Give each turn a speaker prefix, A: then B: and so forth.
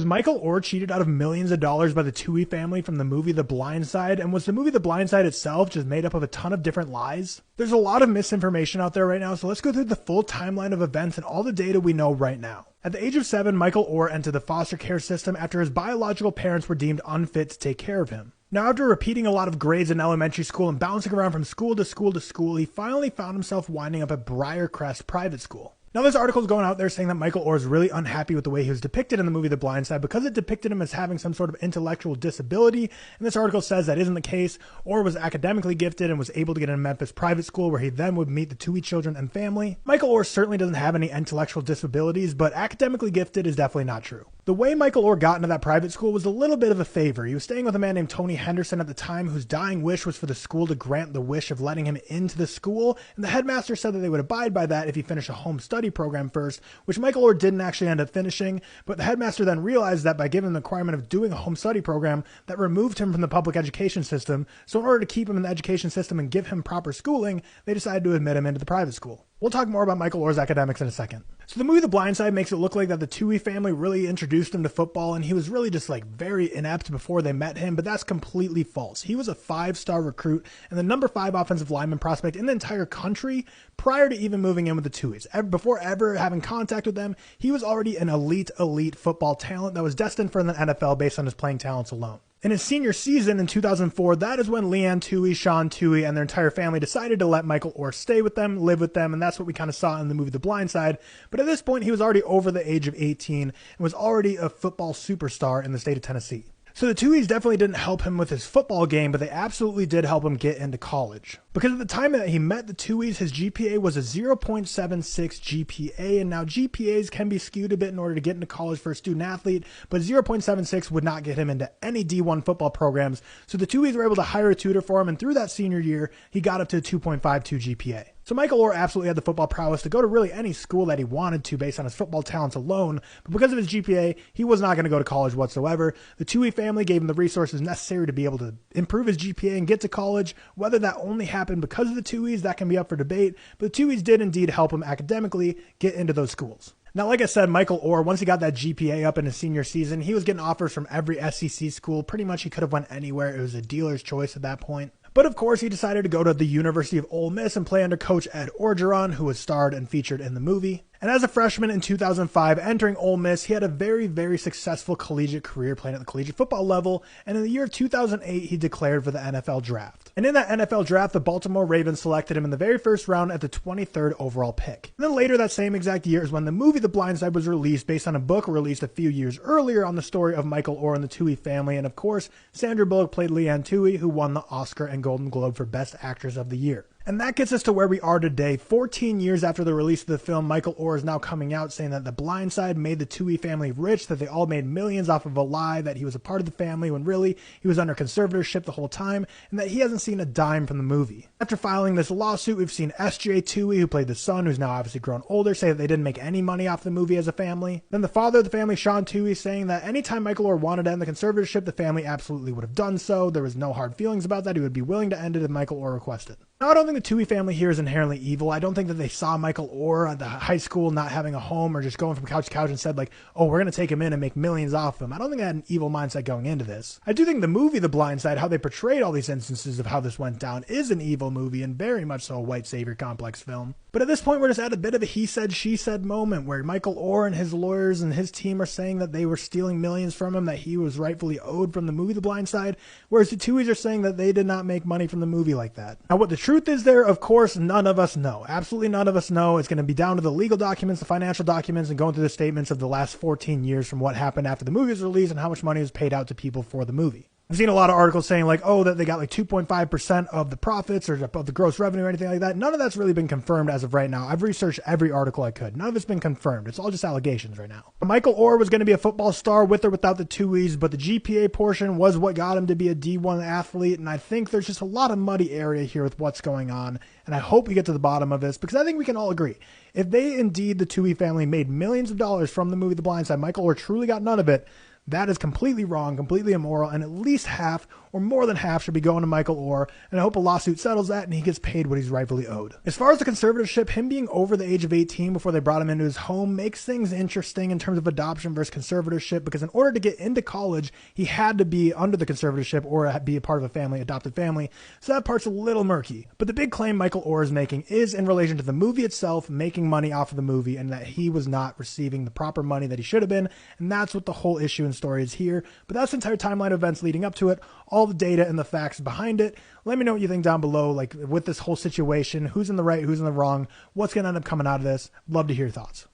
A: Was Michael Oher cheated out of millions of dollars by the Toohey family from the movie The Blind Side? And was the movie The Blind Side itself just made up of a ton of different lies? There's a lot of misinformation out there right now, so let's go through the full timeline of events and all the data we know right now. At the age of 7, Michael Oher entered the foster care system after his biological parents were deemed unfit to take care of him. Now, after repeating a lot of grades in elementary school and bouncing around from school to school to school, he finally found himself winding up at Briarcrest Private School. Now, there's articles going out there saying that Michael Oher is really unhappy with the way he was depicted in the movie The Blind Side because it depicted him as having some sort of intellectual disability, and this article says that isn't the case. Oher was academically gifted and was able to get in Memphis private school where he then would meet the Toohey children and family. Michael Oher certainly doesn't have any intellectual disabilities, but academically gifted is definitely not true. The way Michael Oher got into that private school was a little bit of a favor. He was staying with a man named Tony Henderson at the time, whose dying wish was for the school to grant the wish of letting him into the school, and the headmaster said that they would abide by that if he finished a home study program first, which Michael Oher didn't actually end up finishing, but the headmaster then realized that by giving him the requirement of doing a home study program, that removed him from the public education system, so in order to keep him in the education system and give him proper schooling, they decided to admit him into the private school. We'll talk more about Michael Oher's academics in a second. So the movie The Blind Side makes it look like that the Toohey family really introduced him to football, and he was really just like very inept before they met him, but that's completely false. He was a 5-star recruit and the number 5 offensive lineman prospect in the entire country prior to even moving in with the Tooheys. Before ever having contact with them, he was already an elite football talent that was destined for the NFL based on his playing talents alone. In his senior season in 2004, that is when Leanne Toohey, Sean Toohey, and their entire family decided to let Michael Oher stay with them, live with them, and that's what we kind of saw in the movie The Blind Side. But at this point, he was already over the age of 18 and was already a football superstar in the state of Tennessee. So the Tooheys definitely didn't help him with his football game, but they absolutely did help him get into college. Because at the time that he met the Tooheys, his GPA was a 0.76 GPA, and now GPAs can be skewed a bit in order to get into college for a student athlete, but 0.76 would not get him into any D1 football programs, so the Tooheys were able to hire a tutor for him, and through that senior year, he got up to a 2.52 GPA. So Michael Oher absolutely had the football prowess to go to really any school that he wanted to based on his football talents alone, but because of his GPA, he was not going to go to college whatsoever. The Toohey family gave him the resources necessary to be able to improve his GPA and get to college. Whether that only happened because of the Tooheys, that can be up for debate, but the Tooheys did indeed help him academically get into those schools. Now, like I said, Michael Oher, once he got that GPA up in his senior season, he was getting offers from every SEC school. Pretty much he could have went anywhere. It was a dealer's choice at that point. But of course, he decided to go to the University of Ole Miss and play under Coach Ed Orgeron, who was starred and featured in the movie. And as a freshman in 2005, entering Ole Miss, he had a very successful collegiate career playing at the collegiate football level, and in the year of 2008, he declared for the NFL draft. And in that NFL draft, the Baltimore Ravens selected him in the very first round at the 23rd overall pick. And then later that same exact year is when the movie The Blind Side was released based on a book released a few years earlier on the story of Michael Oher and the Toohey family, and of course, Sandra Bullock played Leanne Toohey, who won the Oscar and Golden Globe for Best Actress of the Year. And that gets us to where we are today. 14 years after the release of the film, Michael Oher is now coming out saying that The Blind Side made the Toohey family rich, that they all made millions off of a lie, that he was a part of the family when really he was under conservatorship the whole time, and that he hasn't seen a dime from the movie. After filing this lawsuit, we've seen S.J. Toohey, who played the son, who's now obviously grown older, say that they didn't make any money off the movie as a family. Then the father of the family, Sean Toohey, saying that anytime Michael Oher wanted to end the conservatorship, the family absolutely would have done so. There was no hard feelings about that. He would be willing to end it if Michael Oher requested. Now, I don't think the Toohey family here is inherently evil. I don't think that they saw Michael Oher at the high school not having a home or just going from couch to couch and said like, oh, we're going to take him in and make millions off him. I don't think I had an evil mindset going into this. I do think the movie The Blind Side, how they portrayed all these instances of how this went down, is an evil movie and very much so a white savior complex film. But at this point, we're just at a bit of a he said, she said moment where Michael Oher and his lawyers and his team are saying that they were stealing millions from him, that he was rightfully owed from the movie The Blind Side, whereas the Tooheys are saying that they did not make money from the movie like that. Now, what the truth is there, of course, none of us know. Absolutely none of us know. It's going to be down to the legal documents, the financial documents, and going through the statements of the last 14 years from what happened after the movie was released and how much money was paid out to people for the movie. I've seen a lot of articles saying like, oh, that they got like 2.5% of the profits or of the gross revenue or anything like that. None of that's really been confirmed as of right now. I've researched every article I could. None of it's been confirmed. It's all just allegations right now. Michael Oher was going to be a football star with or without the Tooheys, but the GPA portion was what got him to be a D1 athlete. And I think there's just a lot of muddy area here with what's going on. And I hope we get to the bottom of this because I think we can all agree. If they indeed, the Toohey family, made millions of dollars from the movie The Blind Side, Michael Oher truly got none of it. That is completely wrong, completely immoral, and at least half or more than half should be going to Michael Oher, and I hope a lawsuit settles that and he gets paid what he's rightfully owed. As far as the conservatorship, him being over the age of 18 before they brought him into his home makes things interesting in terms of adoption versus conservatorship, because in order to get into college, he had to be under the conservatorship or be a part of a family, adopted family, so that part's a little murky. But the big claim Michael Oher is making is in relation to the movie itself, making money off of the movie, and that he was not receiving the proper money that he should have been, and that's what the whole issue and story is here. But that's the entire timeline of events leading up to it, all the data and the facts behind it. Let me know what you think down below, like with this whole situation, who's in the right, who's in the wrong, what's going to end up coming out of this. Love to hear your thoughts.